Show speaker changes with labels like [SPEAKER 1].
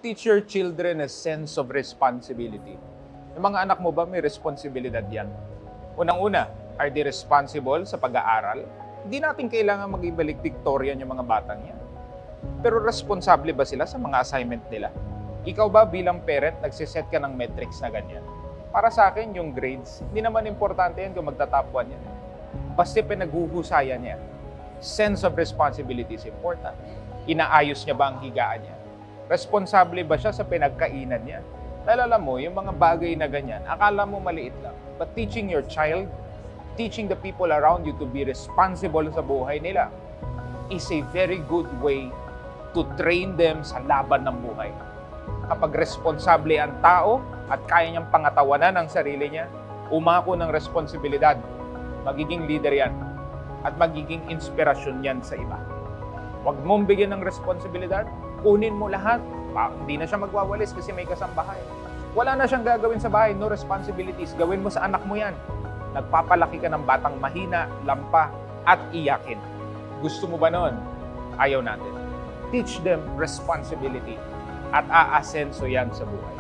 [SPEAKER 1] Teach your children a sense of responsibility. Yung mga anak mo ba may responsibilidad yan? Unang-una, are they responsible sa pag-aaral? Hindi natin kailangan maging valedictorian yung mga batang yan. Pero responsable ba sila sa mga assignment nila? Ikaw ba bilang parent, nagsiset ka ng metrics na ganyan? Para sa akin, yung grades, hindi naman importante yan kung magta-top 1 yan. Basta pinaghuhusayan niya. Sense of responsibility is important. Inaayos niya ba ang higaan niya? Responsable ba siya sa pinagkainan niya? Dahil alam mo, yung mga bagay na ganyan, akala mo maliit lang. But teaching your child, teaching the people around you to be responsible sa buhay nila is a very good way to train them sa laban ng buhay. Kapag responsable ang tao at kaya niyang pangatawanan ang sarili niya, umako ng responsibilidad, magiging leader yan at magiging inspirasyon yan sa iba. Huwag mong bigyan ng responsibilidad, kunin mo lahat. Hindi na siya magwawalis kasi may kasambahay. Wala na siyang gagawin sa bahay, no responsibilities. Gawin mo sa anak mo yan. Nagpapalaki ka ng batang mahina, lampa, at iyakin. Gusto mo ba nun? Ayaw natin. Teach them responsibility at aasenso yan sa buhay.